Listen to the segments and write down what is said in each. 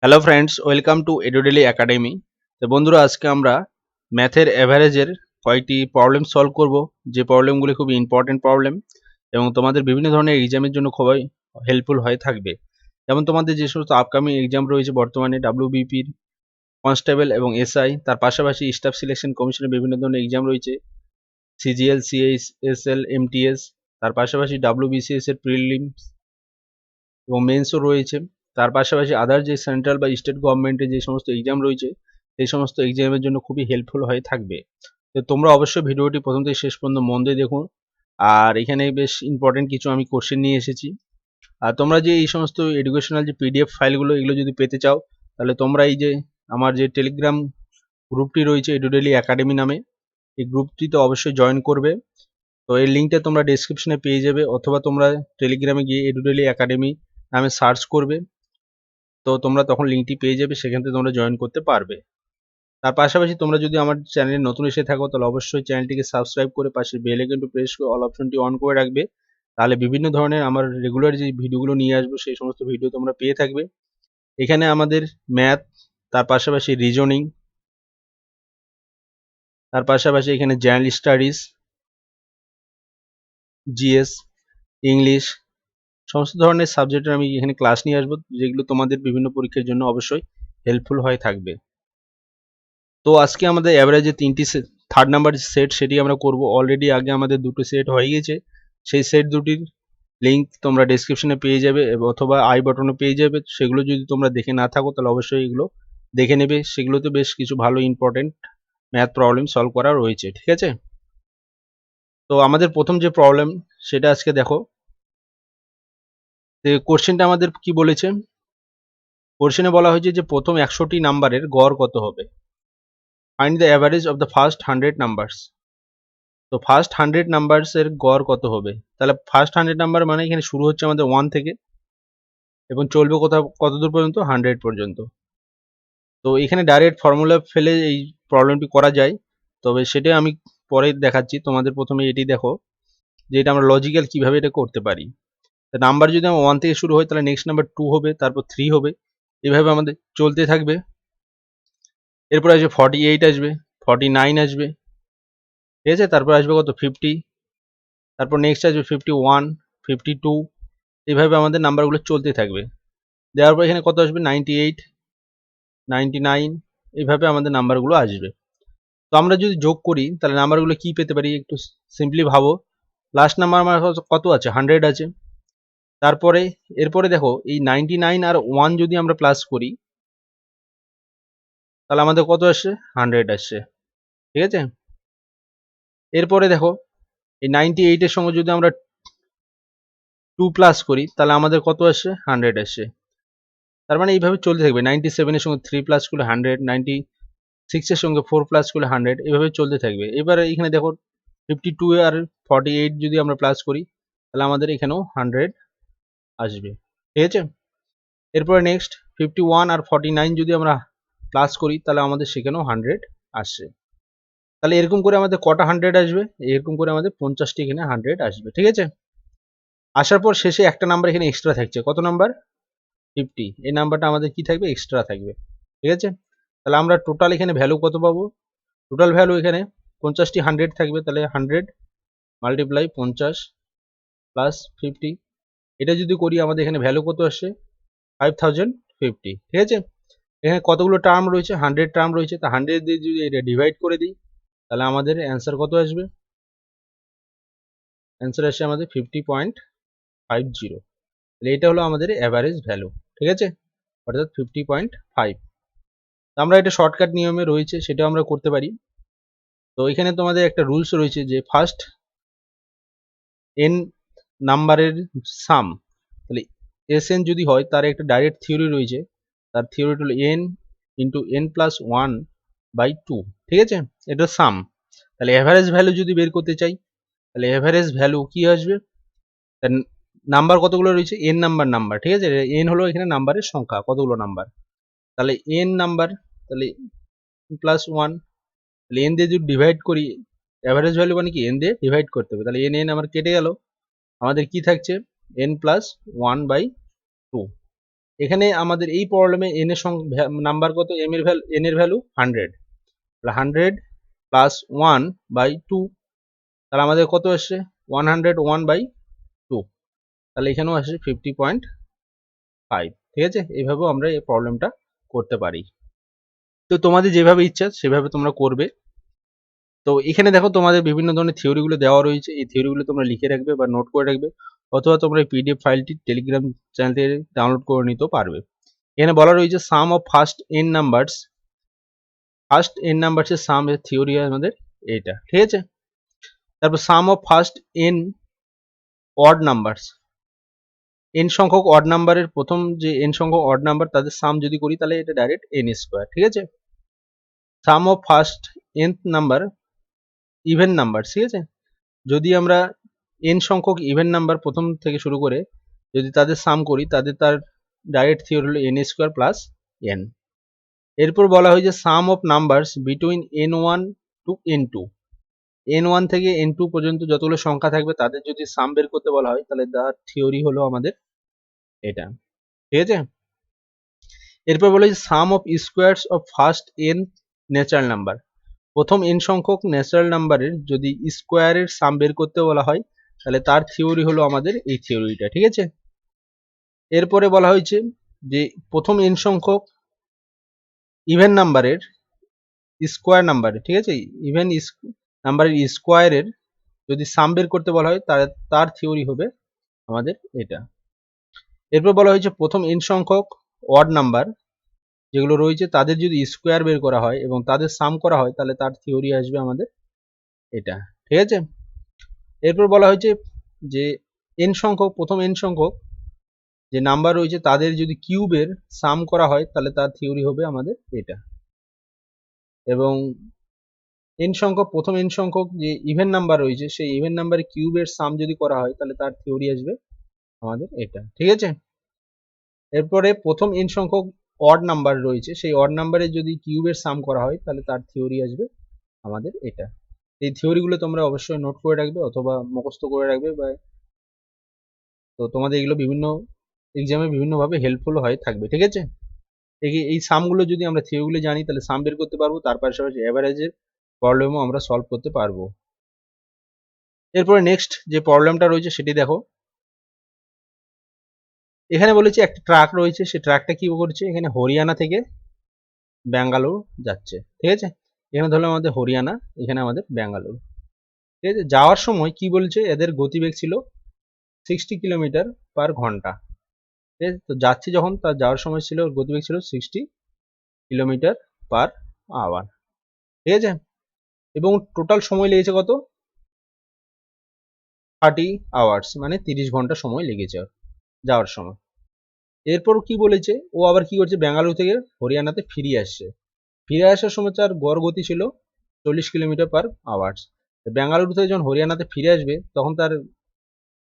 Hello friends, welcome to Edudaily Academy. তো বন্ধুরা, আজকে আমরা ম্যাথের অ্যাভারেজের কয়েকটি প্রবলেম সলভ করব, যে প্রবলেমগুলি খুবই ইম্পর্টেন্ট প্রবলেম এবং তোমাদের বিভিন্ন ধরনের এক্সামের জন্য খুবই হেল্পফুল হয়ে থাকবে। যেমন তোমাদের যে সমস্ত আপকামিং এক্সাম রয়েছে বর্তমানে ডাব্লিউবিপির, কনস্টেবল এবং এসআই, তার পাশাপাশি স্টাফ সিলেকশন কমিশনের বিভিন্ন ধরনের এক্সাম রয়েছে, সিজিএল, সিএইচএসএল, এমটিএস, তার পাশাপাশি ডাব্লিউবিসিএস এর প্রিলিমস এবং মেন্সও রয়েছে। তার পাশাপাশি আদার যে সেন্ট্রাল বা স্টেট গভর্নমেন্টের যে সমস্ত এক্সাম রয়েছে, সেই সমস্ত এক্সামের জন্য খুবই হেল্পফুল হয়ে থাকবে। তো তোমরা অবশ্যই ভিডিওটি প্রথম থেকে শেষ পর্যন্ত মন দিয়ে দেখুন। আর এখানে বেশ ইম্পর্টেন্ট কিছু আমি কোশ্চেন নিয়ে এসেছি। আর তোমরা যে এই সমস্ত এডুকেশনাল যে পিডিএফ ফাইলগুলো, এগুলো যদি পেতে চাও, তাহলে তোমরা এই যে আমার যে টেলিগ্রাম গ্রুপটি রয়েছে এডুডেলি একাডেমি নামে, এই গ্রুপটিতে অবশ্যই জয়েন করবে। তো এই লিঙ্কটা তোমরা ডেসক্রিপশনে পেয়ে যাবে, অথবা তোমরা টেলিগ্রামে গিয়ে এডুডেলি একাডেমি নামে সার্চ করবে, তো তোমরা তখন লিঙ্কটি পেয়ে যাবে, সেখান থেকে তোমরা জয়েন করতে পারবে। তার পাশাপাশি তোমরা যদি আমার চ্যানেলে নতুন এসে থাকো, তাহলে অবশ্যই চ্যানেলটিকে সাবস্ক্রাইব করে পাশে বেল আইকনটি প্রেস করে অল অপশনটি অন করে রাখবে। তাহলে বিভিন্ন ধরনের আমার রেগুলার যে ভিডিওগুলো নিয়ে আসবো, সেই সমস্ত ভিডিও তোমরা পেয়ে থাকবে। এখানে আমাদের ম্যাথ, তার পাশাপাশি রিজনিং, তার পাশাপাশি এখানে জেনারেল স্টাডিজ, জিএস, ইংলিশ, সমস্ত ধরনের সাবজেক্টের আমি এখানে ক্লাস নিয়ে আসবো, যেগুলো তোমাদের বিভিন্ন পরীক্ষার জন্য অবশ্যই হেল্পফুল হয়ে থাকবে। তো আজকে আমাদের অ্যাভারেজে তিনটি থার্ড নাম্বার সেট, সেটি আমরা করব। অলরেডি আগে আমাদের দুটো সেট হয়ে গেছে, সেই সেট দুটির লিঙ্ক তোমরা ডেসক্রিপশনে পেয়ে যাবে অথবা আই বটনে পেয়ে যাবে। সেগুলো যদি তোমরা দেখে না থাকো, তাহলে অবশ্যই এগুলো দেখে নেবে। সেগুলোতে বেশ কিছু ভালো ইম্পর্টেন্ট ম্যাথ প্রবলেম সলভ করা রয়েছে, ঠিক আছে? তো আমাদের প্রথম যে প্রবলেম, সেটা আজকে দেখো। কোশ্চেনটা আমাদের কি বলেছে? কোশ্চেনে বলা হয়েছে যে প্রথম 100টি নাম্বারের গড় কত হবে। Find the average of the first 100 numbers. তো ফার্স্ট 100 নাম্বারস এর গড় কত হবে? তাহলে ফার্স্ট 100 নাম্বার মানে এখানে শুরু হচ্ছে আমাদের 1 থেকে এবং চলবে কতদূর পর্যন্ত? 100 পর্যন্ত। তো এখানে ডাইরেক্ট ফর্মুলা ফেলে এই প্রবলেমটি করা যায়, তবে সেটাই আমি পরে দেখাচ্ছি। তোমাদের প্রথমে এটি দেখো যে এটা আমরা লজিক্যাল কিভাবে এটা করতে পারি। নাম্বার যদি আমার 1 থেকে শুরু হয়, তাহলে নেক্সট নাম্বার 2 হবে, তারপর 3 হবে, এভাবে আমাদের চলতে থাকবে। এরপর আসবে 48, আসবে 49, আসবে, ঠিক আছে? তারপর আসবে কত? 50, তারপর নেক্সট আসবে 51, 52, এইভাবে আমাদের নাম্বারগুলো চলতে থাকবে। দেওয়ার পর এখানে কত আসবে? 98, 99, এইভাবে আমাদের নাম্বারগুলো আসবে। তো আমরা যদি যোগ করি, তাহলে নাম্বারগুলো কি পেতে পারি? একটু সিম্পলি ভাবো। লাস্ট নাম্বার আমার কত আছে? 100 আছে। তারপরে এরপরে দেখো, এই 99 আর 1 যদি আমরা প্লাস করি, তাহলে আমাদের কত আসছে? 100 আসছে, ঠিক আছে? এরপরে দেখো, এই 98 এর সঙ্গে যদি আমরা 2 প্লাস করি, তাহলে আমাদের কত আসছে? 100 আসছে। তার মানে এইভাবে চলতে থাকবে। 97 এর সঙ্গে 3 প্লাস করলে 100, 96 এর সঙ্গে 4 প্লাস করলে 100, এভাবে চলতে থাকবে। এবারে এখানে দেখো, 52 আর 48 যদি আমরা প্লাস করি, তাহলে আমাদের এখানেও 100 আসবে, ঠিক আছে? এরপরে নেক্সট 51 আর 49 যদি আমরা প্লাস করি, তাহলে আমাদের সেখানেও 100 আসছে। তাহলে এরকম করে আমাদের কটা 100 আসবে? এরকম করে আমাদের 50টি এখানে 100 আসবে, ঠিক আছে? আসার পর শেষে একটা নাম্বার এখানে এক্সট্রা থাকছে। কত নাম্বার? 50। এই নাম্বারটা আমাদের কি থাকবে? এক্সট্রা থাকবে, ঠিক আছে? তাহলে আমরা টোটাল এখানে ভ্যালু কত পাবো? টোটাল ভ্যালু এখানে 50টি 100 থাকবে, তাহলে 100 মাল্টিপ্লাই 50 প্লাস 50, এটা যদি করি আমাদের এখানে ভ্যালু কত আসছে? 5050, ঠিক আছে? এখানে কতগুলো টার্ম রয়েছে? 100 টার্ম রয়েছে। তা 100 দিয়ে যদি এটা ডিভাইড করে দিই, তাহলে আমাদের অ্যান্সার কত আসবে? অ্যান্সার আসছে আমাদের 50.50। তাহলে এটা হলো আমাদের অ্যাভারেজ ভ্যালু, ঠিক আছে? অর্থাৎ 50.5। আমরা এটা শর্টকাট নিয়মে রয়েছে, সেটাও আমরা করতে পারি। তো এখানে তোমাদের একটা রুলস রয়েছে যে ফার্স্ট n নাম্বারের সাম, তাহলে Sn যদি হয়, তার একটা ডাইরেক্ট থিওরি রয়েছে। তার থিওরিটা হলো n ইন্টু n প্লাস 1/2, ঠিক আছে? এটা সাম। তাহলে অ্যাভারেজ ভ্যালু যদি বের করতে চাই, তাহলে অ্যাভারেজ ভ্যালু কি আসবে? নাম্বার কতগুলো রয়েছে? n নাম্বার, ঠিক আছে? n হলো এখানে নাম্বারের সংখ্যা, কতগুলো নাম্বার। তাহলে n নাম্বার, তাহলে প্লাস 1, তাহলে n দিয়ে যদি ডিভাইড করি, অ্যাভারেজ ভ্যালু মানে কি? n দিয়ে ডিভাইড করতে হবে। তাহলে n আমার কেটে গেল, আমাদের কি থাকছে? n প্লাস 1/2, এখানে আমাদের এই প্রবলেমে n এর নাম্বার কত, n এর ভ্যালু 100, 100 প্লাস 1 বাই 2, তাহলে আমাদের কত আসছে 101/2, তাহলে এখানেও আসছে 50.5। ঠিক আছে, এইভাবেও আমরা এই প্রবলেমটা করতে পারি। তো তোমাদের যেভাবে ইচ্ছা সেভাবে তোমরা করবে। তো এখানে দেখো তোমাদের বিভিন্ন ধরনের থিওরিগুলো দেওয়া রয়েছে, এই থিওরিগুলো তোমরা লিখে রাখবে বা নোট করে রাখবে, অথবা তোমরা এই পিডিএফ ফাইলটি টেলিগ্রাম চ্যানেল থেকে ডাউনলোড করে নিতেও পারবে। এখানে বলা রয়েছে sum of first n numbers, এর সাম এর থিওরি আমাদের এটা। ঠিক আছে, তারপর sum of first n odd numbers, n সংখ্যক অড নাম্বারের প্রথম যে n সংখ্যক অড নাম্বার তাদের সাম যদি করি তাহলে এটা ডাইরেক্ট n স্কোয়ার। ঠিক আছে, sum of first nth number even number. ঠিক আছে, যদি আমরা n সংখ্যক ইভেন নাম্বার প্রথম থেকে শুরু করে যদি তাদের সাম করি তার ডাইরেক্ট থিওরি হলো n স্কোয়ার প্লাস n। এরপর বলা হয়েছে sum of numbers between n1 to n2, n1 থেকে n2 পর্যন্ত যতগুলো সংখ্যা থাকবে তাদের যদি সাম বের করতে বলা হয় তাহলে তার থিওরি হলো আমাদের এটা। ঠিক আছে, এরপর বলা হয়েছে sum of squares of first n natural number, প্রথম n সংখ্যক ন্যাচারাল নাম্বারের যদি স্কোয়ারের সাম বের করতে বলা হয় তাহলে তার থিওরি হলো আমাদের এই থিওরিটা। ঠিক আছে, এরপরে বলা হয়েছে যে প্রথম n সংখ্যক ইভেন নাম্বারের স্কোয়ার নাম্বারে, ঠিক আছে, ইভেন নাম্বারের স্কোয়ারের যদি সাম বের করতে বলা হয় তাহলে তার থিওরি হবে আমাদের এটা। এরপর বলা হয়েছে প্রথম n সংখ্যক অড নাম্বার যেগুলো রয়েছে তাদের যদি স্কোয়ার বের করা হয় এবং তাদের সাম করা হয় তাহলে তার থিওরি আসবে আমাদের এটা। ঠিক আছে, এরপর বলা হয়েছে যে প্রথম n সংখ্যক যে নাম্বার রয়েছে তাদের যদি কিউবের সাম করা হয় তাহলে তার থিওরি হবে আমাদের এটা। এবং প্রথম n সংখ্যক যে ইভেন নাম্বার রয়েছে সেই ইভেন নাম্বার কিউবের সাম যদি করা হয় তাহলে তার থিওরি আসবে আমাদের এটা। ঠিক আছে, এরপরে প্রথম n সংখ্যক অড নাম্বার রয়েছে সেই অড নাম্বারের যদি কিউবের সাম করা হয় তাহলে তার থিওরি আসবে আমাদের এটা। এই থিওরিগুলো তোমরা অবশ্যই নোট করে রাখবে অথবা মুখস্থ করে রাখবে, বা তো তোমাদের এগুলো বিভিন্ন এক্সামে বিভিন্নভাবে হেল্পফুল হয়ে থাকবে। ঠিক আছে, এই সামগুলো যদি আমরা থিওরিগুলো জানি তাহলে সাম বের করতে পারবো, তার পাশাপাশি অ্যাভারেজের প্রবলেমও আমরা সলভ করতে পারবো। এরপরে নেক্সট যে প্রবলেমটা রয়েছে সেটি দেখো। এখানে বলেছে একটা ট্রাক রয়েছে, সেই ট্রাকটা কি করছে এখানে হরিয়ানা থেকে ব্যাঙ্গালোর যাচ্ছে। ঠিক আছে, এখানে ধরলাম আমাদের হরিয়ানা, এখানে আমাদের ব্যাঙ্গালোর। ঠিক আছে, যাওয়ার সময় কি বলছে এদের গতিবেগ ছিল 60 কিলোমিটার পার ঘন্টা। ঠিক আছে, তো যাচ্ছি যখন তার যাওয়ার সময় ছিল গতিবেগ ছিল 60 কিলোমিটার পার আওয়ার। ঠিক আছে, এবং টোটাল সময় লেগেছে কত 30 আওয়ার্স, মানে 30 ঘন্টা সময় লেগেছে যাওয়ার সময়। এরপর কি বলেছে ও আবার কি করছে বেঙ্গালুরু থেকে হরিয়ানাতে ফিরে আসছে, ফিরে আসার সময় তার গড় গতি ছিল 40 কিলোমিটার পার আওয়ার্স। বেঙ্গালুরু থেকে যখন হরিয়ানাতে ফিরে আসবে তখন তার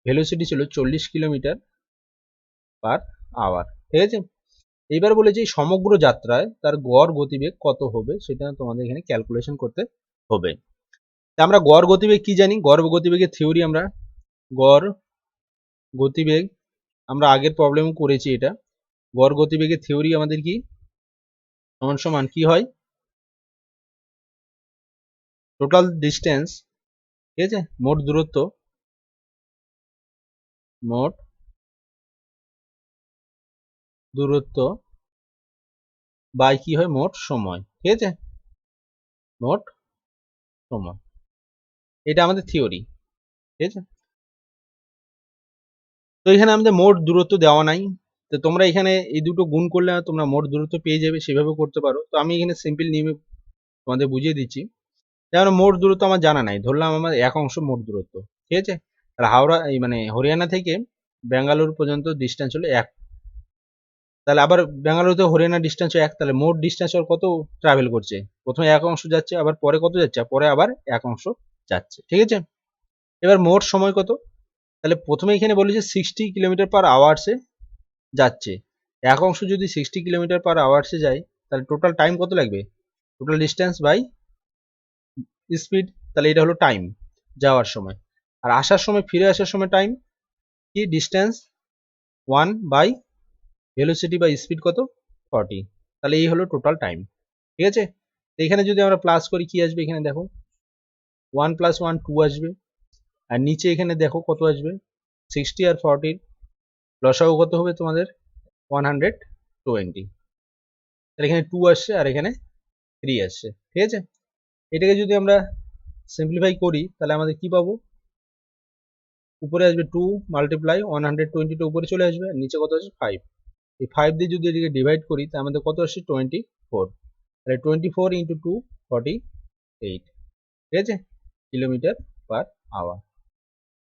ভেলোসিটি ছিল 40 কিলোমিটার পার আওয়ার। ঠিক আছে, এইবার বলেছে এই সমগ্র যাত্রায় তার গড় গতিবেগ কত হবে সেটা তোমাদের এখানে ক্যালকুলেশন করতে হবে। আমরা গড় গতিবেগ কি জানি, গড় গতিবেগের থিওরি আমরা গড় গতিবেগ আমরা আগের প্রবলেম করেছি এটা। গড় গতিবেগের থিওরি আমাদের কি সমান সমান কি হয় টোটাল ডিস্টেন্স, ঠিক আছে, মোট দূরত্ব বাই কি হয় মোট সময়। ঠিক আছে, মোট সময়, এটা আমাদের থিওরি। ঠিক আছে, তো এখানে আমাদের মোট দূরত্ব দেওয়া নাই, তো তোমরা এখানে এই দুটো গুণ করলে তোমরা মোট দূরত্ব পেয়ে যাবে, সেভাবে করতে পারো। তো আমি এখানে সিম্পল নিয়মে তোমাদের বুঝিয়ে দিচ্ছি। যেমন মোট দূরত্ব আমার জানা নাই, ধরলাম আমার 1 অংশ মোট দূরত্ব। ঠিক আছে, আর হাওড়া এই মানে হরিয়ানা থেকে ব্যাঙ্গালোর পর্যন্ত ডিস্টেন্স হলো 1, তাহলে আবার ব্যাঙ্গালোর থেকে হরিয়ানা ডিস্টেন্স 1, তাহলে মোট ডিস্টেন্স ওর কত ট্রাভেল করছে, প্রথমে 1 অংশ যাচ্ছে আবার পরে কত যাচ্ছে, পরে আবার 1 অংশ যাচ্ছে। ঠিক আছে, এবার মোট সময় কত, তাহলে প্রথমে এখানে বলেছে 60 কিলোমিটার পার আওয়ার্সে যাচ্ছে, 1 অংশ যদি 60 কিলোমিটার পার আওয়ার্সে যায় তাহলে টোটাল টাইম কত লাগবে, টোটাল ডিস্টেন্স বাই স্পিড, তাহলে এটা হলো টাইম যাওয়ার সময়। আর আসার সময় ফিরে আসার সময় টাইম কি ডিস্টেন্স 1/2 ভেলোসিটি বা স্পিড কত 40, তাহলে এই হলো টোটাল টাইম। ঠিক আছে, তো এখানে যদি আমরা প্লাস করি কি আসবে, এখানে দেখো 1 + 1 2 আসবে, আর নিচে এখানে দেখো কত আসবে 60 আর 40 লসাগু কত হবে তোমাদের 120, তাহলে এখানে 2 আসছে আর এখানে 3 আসছে। ঠিক আছে, এটাকে যদি আমরা সিম্পলিফাই করি তাহলে আমাদের কি পাবো, উপরে আসবে 2 মাল্টিপ্লাই 120 টা উপরে চলে আসবে, আর নিচে কত আসবে 5। এই 5 দিয়ে যদি এটাকে ডিভাইড করি তাহলে আমাদের কত আসছে 24, তাহলে 24 ইন্টু 2 48, ঠিক আছে, কিলোমিটার পার আওয়ার।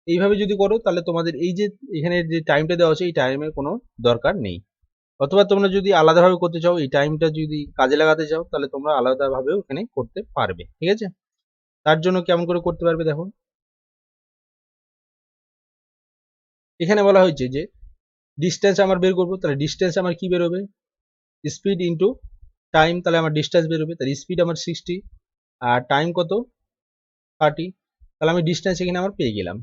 এইভাবে যদি করো তাহলে তোমাদের এই যে এখানে যে টাইমটা দেওয়া আছে এই টাইমের কোনো দরকার নেই। অথবা তোমরা যদি আলাদাভাবে করতে চাও, এই টাইমটা যদি কাজে লাগাতে চাও তাহলে তোমরা আলাদাভাবেও এখানে করতে পারবে। ঠিক আছে, তার জন্য কেমন করে করতে পারবে দেখো, এখানে বলা হয়েছে যে ডিস্টেন্স আমার বের করবো, তাহলে ডিস্টেন্স আমার কি বেরোবে, স্পিড ইন্টু টাইম, তাহলে আমার ডিস্টেন্স বেরোবে, তাহলে স্পিড আমার 60 আর টাইম কত 30, তাহলে আমি ডিস্টেন্স এখানে আমার পেয়ে গেলাম।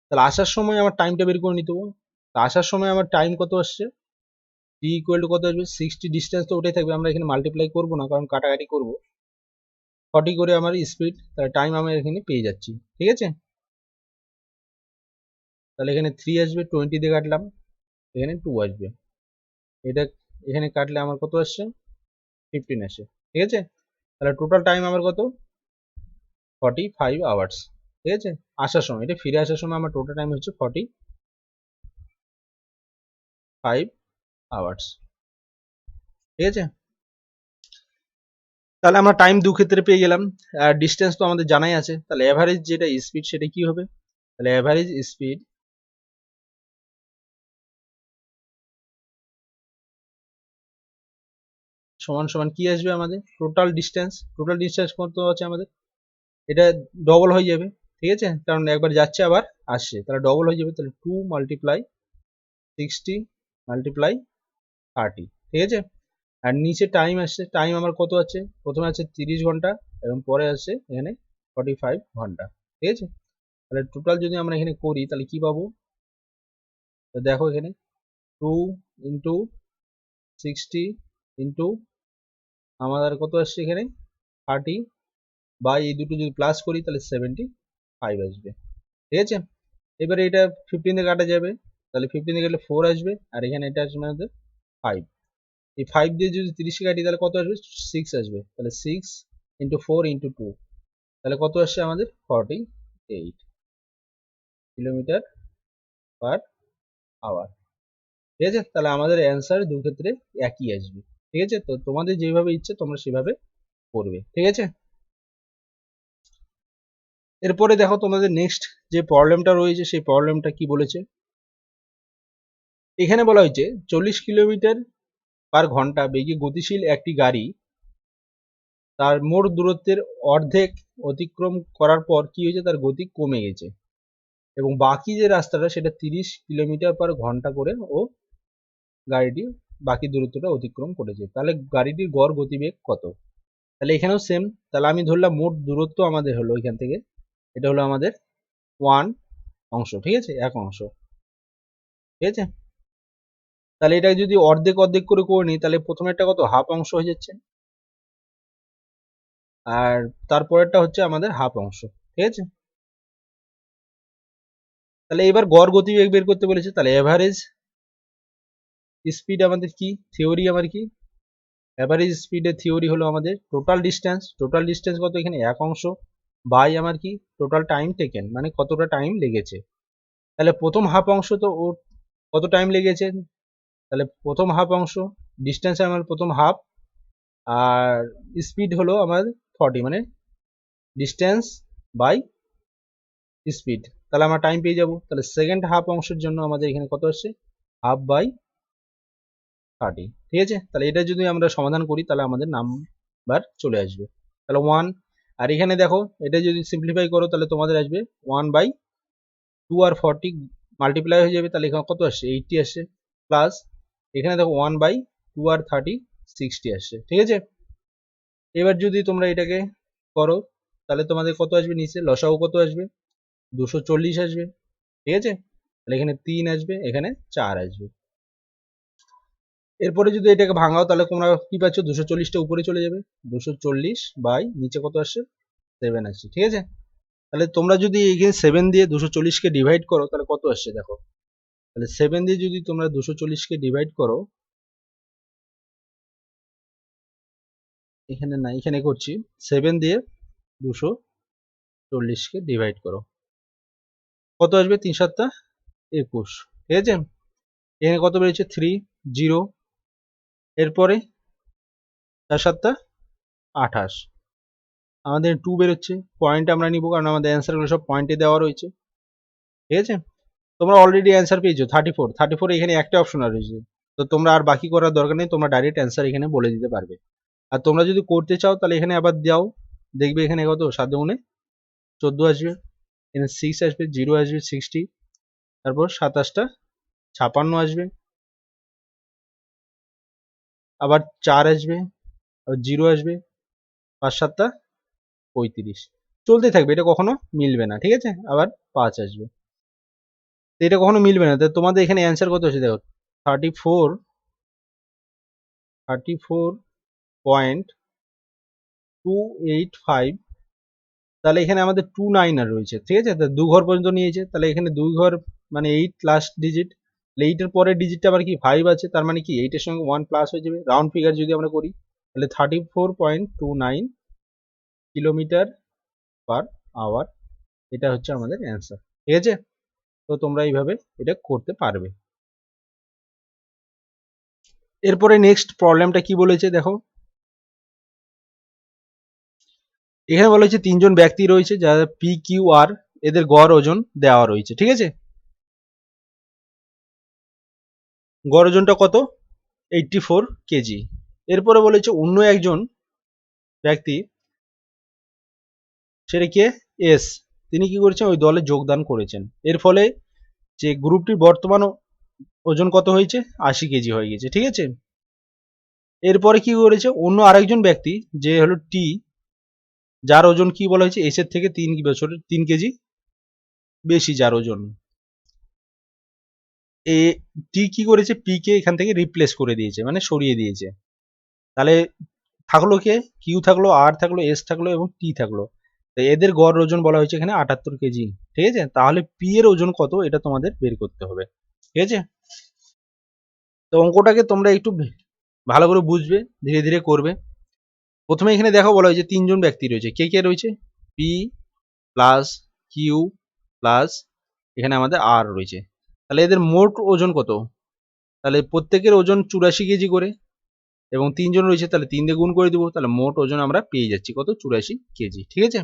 তাহলে আসার সময় আমার টাইমটা বের করে নিতে হবে, তা আসার সময় আমার টাইম কত আসছে, টি ইকুয়াল টু কত আসবে 60, ডিস্টেন্স তো ওটাই থাকবে, আমরা এখানে মাল্টিপ্লাই করবো না কারণ কাটাকাটি করবো, 40 করে আমার স্পিড, তাহলে টাইম আমি এখানে পেয়ে যাচ্ছি। ঠিক আছে, তাহলে এখানে 3 আসবে, 20 দিয়ে কাটলাম, এখানে 2 আসবে, এটা এখানে কাটলে আমার কত আসছে 15 আসে। ঠিক আছে, তাহলে টোটাল টাইম আমার কত 45 আওয়ার্স। ঠিক আছে, আসার সময়, এটা ফিরে আসার সময় আমার টোটাল টাইম হচ্ছে 45 আওয়ার্স। ঠিক আছে, তাহলে আমরা টাইম দু ক্ষেত্রে পেয়ে গেলাম, আর ডিস্টেন্স তো আমাদের জানাই আছে, তাহলে এভারেজ যেটা স্পিড সেটা কি হবে, তাহলে এভারেজ স্পিড সমান সমান কি আসবে আমাদের টোটাল ডিস্টেন্স, টোটাল ডিস্টেন্স কত আছে আমাদের, এটা ডবল হয়ে যাবে। ঠিক আছে, কারণ একবার যাচ্ছে আবার আসছে, তাহলে ডবল হয়ে যাবে, তাহলে 2 মাল্টিপ্লাই 60 মাল্টিপ্লাই 30। ঠিক আছে, আর নিচে টাইম আসছে, টাইম আমার কত আছে, প্রথমে আছে 30 ঘন্টা এবং পরে আছে এখানে 45 ঘন্টা। ঠিক আছে, তাহলে টোটাল যদি আমরা এখানে করি তাহলে কি পাবো, তো দেখো এখানে 2 ইন্টু 60 ইন্টু আমাদের কত আসছে এখানে 30, বা এই দুটো যদি প্লাস করি তাহলে 75 আসবে। ঠিক আছে, এবারে এটা 15 দিয়ে কাটা যাবে, তাহলে 15 দিয়ে কাটলে 4 আসবে, আর এখানে এটা আসবে আমাদের 5, এই 5 দিয়ে যদি 30 কাটি তাহলে কত আসবে 6 আসবে, তাহলে 6 ইন্টু 4 ইন্টু 2, তাহলে কত আসছে আমাদের 48 কিলোমিটার পার আওয়ার। ঠিক আছে, তাহলে আমাদের অ্যান্সার দু ক্ষেত্রে একই আসবে। ঠিক আছে, তো তোমাদের যেভাবে ইচ্ছে তোমরা সেভাবে করবে। ঠিক আছে, এরপরে দেখো তোমাদের নেক্সট যে প্রবলেমটা রয়েছে সেই প্রবলেমটা কি বলেছে, এখানে বলা হয়েছে 40 কিলোমিটার পার ঘন্টা বেগে গতিশীল একটি গাড়ি তার মোট দূরত্বের অর্ধেক অতিক্রম করার পর কি হয়েছে, তার গতি কমে গেছে এবং বাকি যে রাস্তাটা সেটা 30 কিলোমিটার পার ঘন্টা করে ও গাড়িটি বাকি দূরত্বটা অতিক্রম করেছে, তাহলে গাড়িটির গড় গতিবেগ কত। তাহলে এখানেও সেম, তাহলে আমি ধরলাম মোট দূরত্ব আমাদের হলো এখান থেকে, এটা হলো আমাদের 1 অংশ। ঠিক আছে, এক অংশ। ঠিক আছে, তাহলে এটা যদি অর্ধেক অর্ধেক করে করে নিই তাহলে প্রথমেরটা কত হাফ অংশ হয়ে যাচ্ছে, আর তারপরেরটা হচ্ছে আমাদের হাফ অংশ। ঠিক আছে, তাহলে এবার গড় গতিবেগ বের করতে বলেছে, তাহলে এভারেজ স্পিড আমাদের কি থিওরি, আমার কি এভারেজ স্পিডের থিওরি হলো আমাদের টোটাল ডিস্টেন্স, টোটাল ডিস্টেন্স কত এখানে এক অংশ বাই আমার কি টোটাল টাইম টেকেন, মানে কতটা টাইম লেগেছে। তাহলে প্রথম হাফ অংশ তো ও কত টাইম লেগেছে, তাহলে প্রথম হাফ অংশ ডিস্টেন্স আমার প্রথম হাফ, আর স্পিড হলো আমার 40, মানে ডিস্টেন্স বাই স্পিড, তাহলে আমরা টাইম পেয়ে যাব। তাহলে সেকেন্ড হাফ অংশের জন্য আমাদের এখানে কত আসছে হাফ বাই 30। ঠিক আছে, তাহলে এটা যদি আমরা সমাধান করি তাহলে আমাদের নাম্বার চলে আসবে, তাহলে 1, আর এখানে দেখো এটা যদি সিম্পলিফাই করো তাহলে তোমাদের আসবে 1/2 আর 40 মাল্টিপ্লাই হয়ে যাবে, তাহলে এখানে কত আসছে 80 আসছে, প্লাস এখানে দেখো 1/2 আর 30 60 আসছে। ঠিক আছে, এবার যদি তোমরা এটাকে করো তাহলে তোমাদের কত আসবে, নিচে লসাগু কত আসবে 240 আসবে। ঠিক আছে, তাহলে এখানে 3 আসবে, এখানে 4 আসবে। এরপরে যদি এটাকে ভাঙাও তাহলে তোমরা কি পাচ্ছ, 240টা উপরে চলে যাবে, 240 বাই নিচে কত আসছে 7 আসছে, ঠিক আছে। তাহলে তোমরা যদি এখানে 7 দিয়ে 240কে ডিভাইড করো তাহলে কত আসছে দেখো, তাহলে 7 দিয়ে যদি তোমরা 240কে ডিভাইড করো, এখানে না এখানে করছি, 7 দিয়ে 240কে ডিভাইড করো, কত আসবে, 3 7 21, ঠিক আছে। এখানে কত বেরিয়েছে 3 0, এরপরে 4 7 28, আমাদের 2 বেরোচ্ছে, পয়েন্ট আমরা নিব কারণ আমাদের অ্যান্সারগুলো সব পয়েন্টে দেওয়া রয়েছে, ঠিক আছে। তোমরা অলরেডি অ্যান্সার পেয়েছো 34 এখানে একটা অপশন আর রয়েছে, তো তোমরা আর বাকি করার দরকার নেই, তোমরা ডাইরেক্ট অ্যান্সার এখানে বলে দিতে পারবে। আর তোমরা যদি করতে চাও তাহলে এখানে আবার দাও, দেখবে এখানে কত 7 গুণে 14 আসবে, এখানে 6 আসবে, 0 আসবে 60, তারপর 27টা 56 আসবে, আবার 4 আসবে, আবার 0 আসবে, 5 7 35, চলতে থাকবে, এটা কখনো মিলবে না, ঠিক আছে। আবার 5 আসবে, তো এটা কখনো মিলবে না, তো তোমাদের এখানে অ্যান্সার কত আছে দেখো, 34.285, তাহলে এখানে আমাদের 29 আর রয়েছে, ঠিক আছে। তো 2 ঘর পর্যন্ত নিয়েছে, তাহলে এখানে 2 ঘর মানে 8 লাস্ট ডিজিট, 8 এর পরের ডিজিটটা আবার কি 5 আছে, তার মানে কি 8 এর সঙ্গে 1 প্লাস হয়ে যাবে, রাউন্ড ফিগার যদি আমরা করি তাহলে 34.29 কিলোমিটার পার আওয়ার, এটা হচ্ছে আমাদের অ্যান্সার, ঠিক আছে। তো তোমরা এইভাবে এটা করতে পারবে। এরপরে নেক্সট প্রবলেমটা কি বলেছে দেখো, এখানে বলা হয়েছে 3 জন ব্যক্তি রয়েছে যারা পি কিউ আর, এদের গড় ওজন দেওয়া রয়েছে, ঠিক আছে। গড় ওজনটা কত, 84 কেজি। এরপরে বলেছে অন্য একজন ব্যক্তি, সেটা কে এস, তিনি কি করেছেন ওই দলে যোগদান করেছেন, এর ফলে যে গ্রুপটির বর্তমান ওজন কত হয়েছে 80 কেজি হয়ে গেছে, ঠিক আছে। এরপরে কি করেছে অন্য আরেকজন ব্যক্তি যে হলো টি, যার ওজন কি বলা হয়েছে এস এর থেকে 3 কেজি বেশি, যার ওজন এ, টি কি করেছে পি কে এখান থেকে রিপ্লেস করে দিয়েছে, মানে সরিয়ে দিয়েছে, তাহলে থাকলো কে, কিউ থাকলো, আর থাকলো, এস থাকলো এবং টি থাকলো, তো এদের গড় ওজন বলা হয়েছে এখানে 78 কেজি, ঠিক আছে। তাহলে পি এর ওজন কত এটা তোমাদের বের করতে হবে, ঠিক আছে। তো অঙ্কটাকে তোমরা একটু ভালো করে বুঝবে, ধীরে ধীরে করবে। প্রথমে এখানে দেখো বলা হয়েছে 3 জন ব্যক্তি রয়েছে, কে কে রয়েছে, পি প্লাস কিউ প্লাস এখানে আমাদের আর রয়েছে, তাহলে এদের মোট ওজন কত, তাহলে প্রত্যেকের ওজন 84 কেজি করে, এবং 3 জন রয়েছে তাহলে 3 দিয়ে গুণ করে দিব, তাহলে মোট ওজন আমরা পেয়ে যাচ্ছি কত 84 কেজি, ঠিক আছে।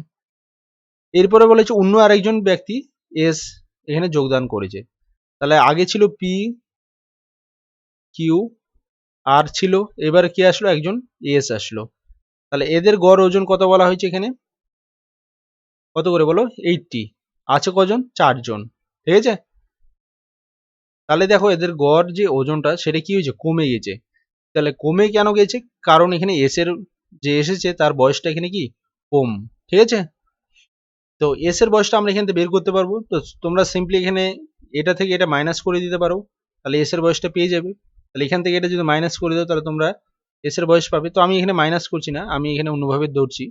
এরপরে বলেছে অন্য আরেকজন ব্যক্তি এস এখানে যোগদান করেছে, তাহলে আগে ছিল পি কিউ আর ছিল, এবার কি আসলো একজন এস আসলো, তাহলে এদের গড় ওজন কত বলা হয়েছে এখানে, কত করে বলো 80, আছে কজন 4 জন, ঠিক আছে। তাহলে দেখো এদের গড় যে ওজনটা সেটা কি হয়েছে কমে গেছে, তাহলে কমে কেন গেছে, কারণ এখানে এস এর যে এসেছে তার বয়সটা এখানে কি কম, ঠিক আছে। তো এস এর বয়সটা আমরা এখান থেকে বের করতে পারবো, তো তোমরা সিম্পলি এখানে এটা থেকে এটা মাইনাস করে দিতে পারো, তাহলে এস এর বয়সটা পেয়ে যাবে, তাহলে এখান থেকে এটা যদি মাইনাস করে দাও তাহলে তোমরা এস এর বয়স পাবে, তো আমি এখানে মাইনাস করছি না, আমি এখানে অন্যভাবে ধরছি,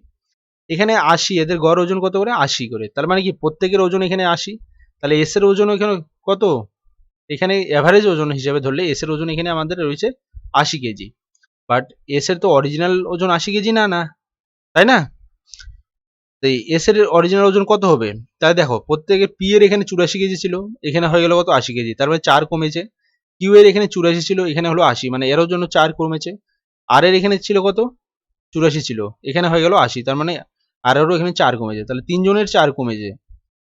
এখানে 80, এদের গড় ওজন কত করে 80 করে, তার মানে কি প্রত্যেকের ওজন এখানে 80, তাহলে এস এর ওজন এখানে কত, এখানে এভারেজ ওজন হিসেবে ধরলে এস এর ওজন এখানে আমাদের রয়েছে 80 কেজি, বাট এস এর তো অরিজিনাল ওজন 80 কেজি না, না তাই না, তো এস এর অরিজিনাল ওজন কত হবে, তাই দেখো প্রত্যেকের পি এর এখানে 84 কেজি ছিল, এখানে হয়ে গেল কত 80 কেজি, তার মানে 4 কমেছে, কিউ এর এখানে 84 ছিল, এখানে হলো 80, মানে এর জন্য 4 কমেছে, আর এর এখানে ছিল কত 84 ছিল, এখানে হয়ে গেল 80, তার মানে আর এরও এখানে 4 কমেছে, তাহলে 3 জনের 4 কমেছে,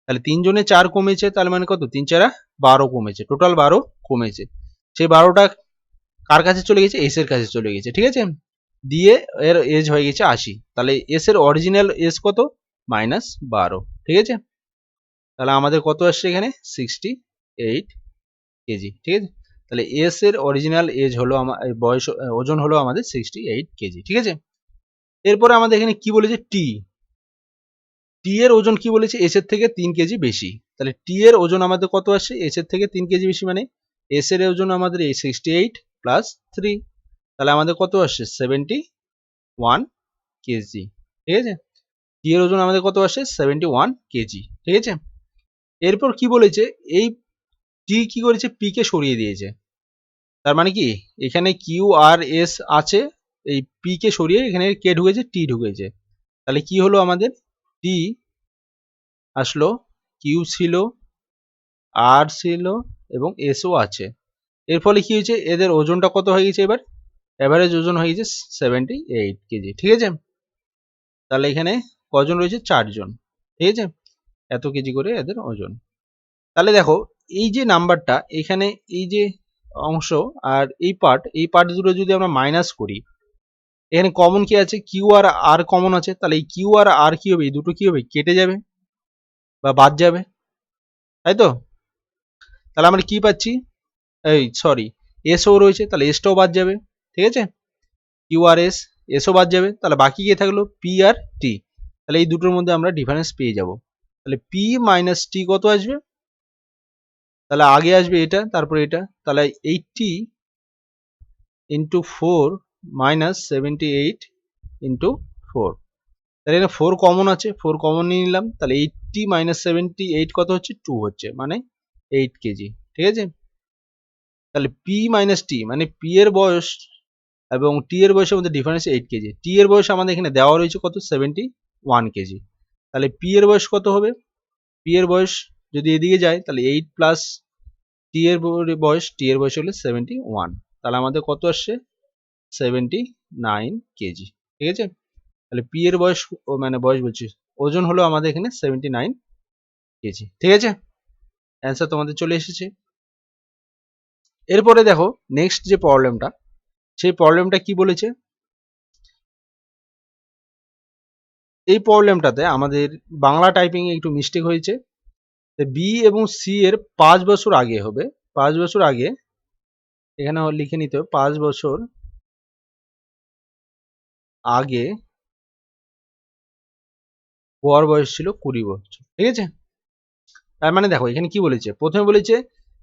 তাহলে 3 জনের 4 কমেছে, তার মানে কত 3 4 12 কমেছে, টোটাল 12 কমেছে, সেই 12টা কার কাছে চলে গেছে এস এর কাছে চলে গেছে, ঠিক আছে, দিয়ে এর এজ হয়ে গেছে 80, তাহলে এস এর অরিজিনাল এজ কত -12, ঠিক আছে। তাহলে আমাদের কত আসছে এখানে 68 কেজি, ঠিক আছে। তাহলে এস এর অরিজিনাল এজ হলো আমার বয়স, ওজন হলো আমাদের 68 কেজি, ঠিক আছে। এরপরে আমাদের এখানে কি বলেছে টি, টি এর ওজন কি বলেছে এস এর থেকে 3 কেজি বেশি, তাহলে টি এর ওজন আমাদের কত আসছে এস এর থেকে 3 কেজি বেশি, মানে এস এর ওজন আমাদের 68 প্লাস 3, তাহলে আমাদের কত আসছে 71 কেজি। ঠিক আছে, টি এর ওজন আমাদের কত আসছে 71 কেজি। ঠিক আছে, এরপর কি বলেছে, এই টি কি করেছে, পি কে সরিয়ে দিয়েছে। তার মানে কি, এখানে কিউ আর এস আছে, এই পি কে সরিয়ে এখানে কে ঢুকেছে, টি ঢুকেছে। তাহলে কি হলো, আমাদের টি আসলো, কিউ ছিল, আর ছিল এবং এসও আছে। এর ফলে কি হয়েছে, এদের ওজনটা কত হয়ে গেছে, এবার এভারেজ ওজন হয়ে গেছে 78 কেজি। ঠিক আছে, তাহলে এখানে কজন রয়েছে, 4 জন। ঠিক আছে, এত কেজি করে এদের ওজন। তাহলে দেখো, এই যে নাম্বারটা এখানে, এই যে অংশ আর এই পার্ট দুটো যদি আমরা মাইনাস করি, এখানে কমন কি আছে, কিউ আর আর কমন আছে, তাহলে এই কিউ আর আর কি হবে, এই দুটো কি হবে, কেটে যাবে বা বাদ যাবে, তাই তো। তাহলে আমরা কি পাচ্ছি, এই সরি, এসও রয়েছে, তাহলে এসটাও বাদ যাবে। ঠিক আছে, কিউ আর এসও বাদ যাবে, তাহলে বাকি কে থাকলো, পি আর টি। তাহলে এই দুটোর মধ্যে আমরা ডিফারেন্স পেয়ে যাব। তাহলে পি মাইনাস টি কত আসবে, তাহলে আগে আসবে এটা, তারপরে এটা, তাহলে 80 ইন্টু 4 মাইনাস 78 ইন্টু 4। তাহলে এখানে 4 কমন আছে, 4 কমন নিয়ে নিলাম, তাহলে 80 মাইনাস 78 কত হচ্ছে, 2 হচ্ছে, মানে 8 কেজি। ঠিক আছে, তাহলে পি মাইনাস টি মানে পি এর বয়স এবং টি এর বয়সের মধ্যে ডিফারেন্স 8 কেজি। টি এর বয়স আমাদের এখানে দেওয়া রয়েছে কত, 71 কেজি। তাহলে পি এর বয়স কত হবে, পি এর বয়স যদি এদিকে যায়, তাহলে 8 প্লাস টি এর বয়স, টি এর বয়স হলো 71, তাহলে আমাদের কত আসছে, 79 কেজি। ঠিক আছে, তাহলে পি এর বয়স, মানে বয়স বলছি, ওজন হলো আমাদের এখানে 79 কেজি। ঠিক আছে, অ্যান্সার তোমাদের চলে এসেছে। এরপরে দেখো নেক্সট যে প্রবলেমটা, সেই প্রবলেমটা কি বলেছে, এই প্রবলেমটাতে আমাদের বাংলা টাইপিং এ একটু মিস্টেক হয়েছে। বি এবং সি এর 5 বছর আগে হবে, 5 বছর আগে, এখানে লিখে নিতে হবে 5 বছর আগে গড় বয়স ছিল 20 বছর। ঠিক আছে, তার মানে দেখো এখানে কি বলেছে, প্রথমে বলেছে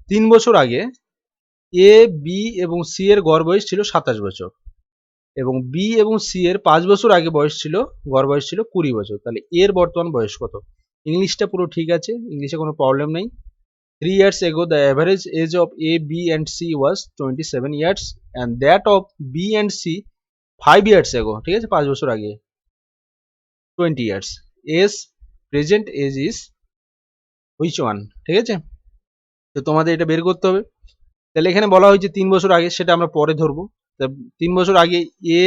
3 বছর আগে এ, বি এবং সি এর গড় বয়স ছিল 27 বছর, এবং বি এবং সি এর 5 বছর আগে বয়স ছিল, গড় বয়স ছিল 20 বছর। তাহলে এর বর্তমান বয়স কত। ইংলিশটা পুরো ঠিক আছে, ইংলিশে কোনো প্রবলেম নেই। 3 years ago the average age of A, B and C was 27 years and that of B and C 5 years ago, ঠিক আছে, 5 বছর আগে 20 years. As present age is which one, ঠিক আছে, তো তোমাদের এটা বের করতে হবে। তাহলে এখানে বলা হয়েছে 3 বছর আগে, সেটা আমরা পরে ধরবো। 3 বছর আগে এ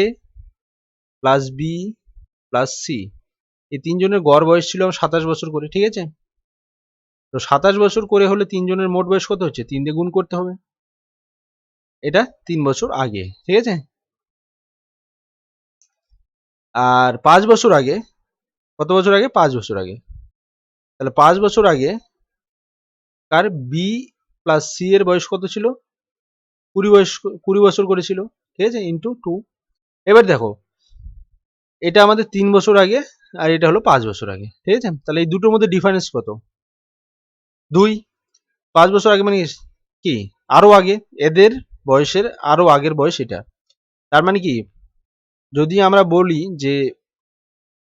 প্লাস বি প্লাস সি, এই তিনজনের গড় বয়স ছিল 27 বছর করে। ঠিক আছে, তো 27 বছর করে হলে তিনজনের মোট বয়স কত হচ্ছে, 3 দিয়ে গুণ করতে হবে, এটা 3 বছর আগে। ঠিক আছে, আর 5 বছর আগে, কত বছর আগে, 5 বছর আগে, তাহলে 5 বছর আগে কার বি প্লাস সি এর বয়স কত ছিল, 20 বছর করেছিল। ঠিক আছে, ইন্টু 2। এবার দেখো এটা আমাদের 3 বছর আগে আর এটা হলো 5 বছর আগে। ঠিক আছে, তাহলে এই দুটোর মধ্যে ডিফারেন্স কত, 2। 5 বছর আগে মানে কি, আরো আগে, এদের বয়সের আরো আগের বয়স এটা। তার মানে কি, যদি আমরা বলি যে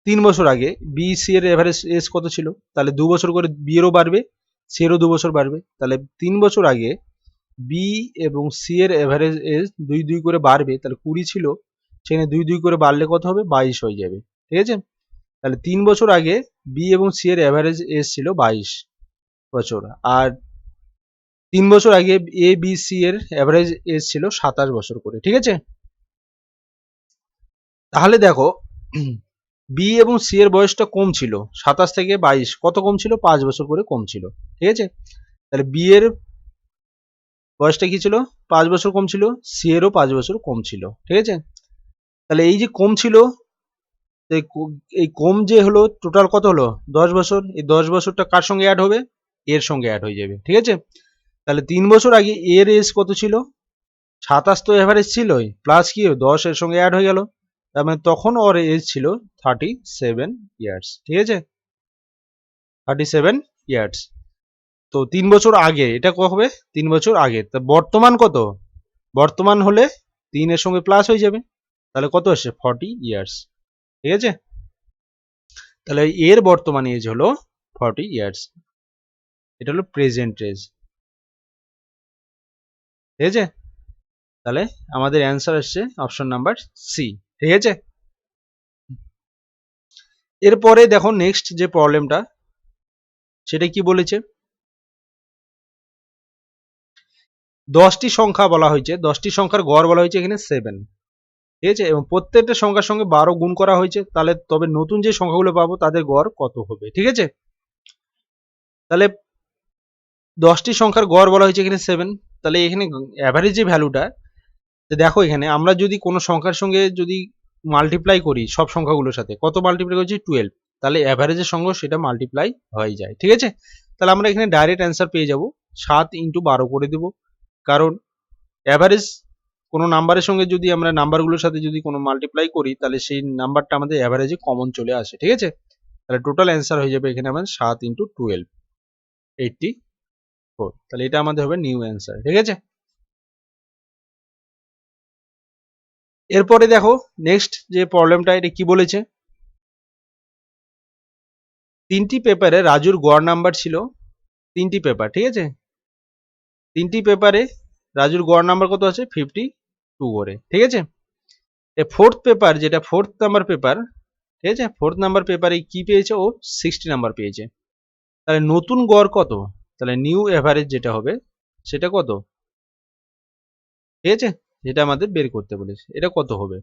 3 বছর আগে বি সি এর এভারেজ এজ কত ছিল, তাহলে 2 বছর করে বি এরও বাড়বে, সি এরও 2 বছর বাড়বে। তাহলে 3 বছর আগে বি এবং সি এর এভারেজ এজ 2 করে বাড়বে, তাহলে 20 ছিল, সেখানে 2 করে বাড়লে কত হবে, 22 হয়ে যাবে। ঠিক আছে, তাহলে 3 বছর আগে বি এবং সি এর এভারেজ এজ ছিল 22 বছর, আর 3 বছর আগে এ বি সি এর এভারেজ এজ ছিল 27 বছর করে। ঠিক আছে, তাহলে দেখো বি এবং সি এর বয়সটা কম ছিল, 27 থেকে 22 কত কম ছিল, 5 বছর করে কম ছিল। ঠিক আছে, তাহলে বি এর বয়সটা কি ছিল, 5 বছর কম ছিল, সি এরও 5 বছর কম ছিল। ঠিক আছে, তাহলে এই যে কম ছিল, এই কম যে হলো, টোটাল কত হলো, 10 বছর। এই 10 বছরটা কার সঙ্গে অ্যাড হবে, এর সঙ্গে অ্যাড হয়ে যাবে। ঠিক আছে, তাহলে 3 বছর আগে এর এজ কত ছিল, 27 তো এভারেজ ছিলই, প্লাস কি 10 এর সঙ্গে অ্যাড হয়ে গেল, তার মানে তখন ওর এজ ছিল 37 ইয়ার্স। ঠিক আছে, 37 ইয়ার্স। তো 3 বছর আগে, এটা কবে হবে, 3 বছর আগে। তা বর্তমান কত, বর্তমান হলে 3 এর সঙ্গে প্লাস হয়ে যাবে, তাহলে কত আসছে 40 ইয়ার্স। ঠিক আছে, তাহলে এর বর্তমান এজ হলো 40 ইয়ার্স, এটা হলো প্রেজেন্ট এজ। ঠিক আছে, তাহলে আমাদের অ্যান্সার আসছে অপশন নাম্বার সি। ঠিক আছে, এরপরে দেখো নেক্সট যে প্রবলেমটা, সেটা কি বলেছে, 10টি সংখ্যা বলা হয়েছে, 10টি সংখ্যার গড় বলা হয়েছে এখানে 7। ঠিক আছে, এবং প্রত্যেকটা সংখ্যার সঙ্গে 12 গুণ করা হয়েছে, তাহলে তবে নতুন যে সংখ্যাগুলো পাবো তাদের গড় কত হবে। ঠিক আছে, তাহলে 10টি সংখ্যার গড় বলা হয়েছে এখানে 7, তাহলে এখানে অ্যাভারেজ যে ভ্যালুটা, দেখো এখানে আমরা যদি কোনো সংখ্যার সঙ্গে যদি মাল্টিপ্লাই করি সব সংখ্যাগুলোর সাথে, কত মাল্টিপ্লাই করছি 12, তাহলে অ্যাভারেজের সঙ্গে সেটা মাল্টিপ্লাই হয়ে যায়। ঠিক আছে, তাহলে আমরা এখানে ডাইরেক্ট অ্যান্সার পেয়ে যাব, 7 × 12 করে দেব, কারণ অ্যাভারেজ কোনো নাম্বারের সঙ্গে যদি আমরা নাম্বারগুলোর সাথে যদি কোনো মাল্টিপ্লাই করি, তাহলে সেই নাম্বারটা আমাদের অ্যাভারেজে কমন চলে আসে। ঠিক আছে, তাহলে টোটাল অ্যান্সার হয়ে যাবে এখানে আমাদের 7 × 12 84, তাহলে এটা আমাদের হবে নিউ অ্যান্সার। ঠিক আছে, এরপরে দেখো নেক্সট যে প্রবলেমটা, এটা কি বলেছে, 3টি পেপারে রাজুর গড় নাম্বার ছিল 3টি পেপার। ঠিক আছে, 3টি পেপারে রাজুর গড় নাম্বার কত আছে 52 করে। ঠিক আছে, ফোর্থ পেপার, যেটা ফোর্থ নাম্বার পেপার, ঠিক আছে, ফোর্থ নাম্বার পেপারে কি পেয়েছে, ও 60 নাম্বার পেয়েছে, তাহলে নতুন গড় কত, তাহলে নিউ এভারেজ যেটা হবে সেটা কত। ঠিক আছে, যেটা আমাদের বের করতে বলেছে, এটা কত হবে,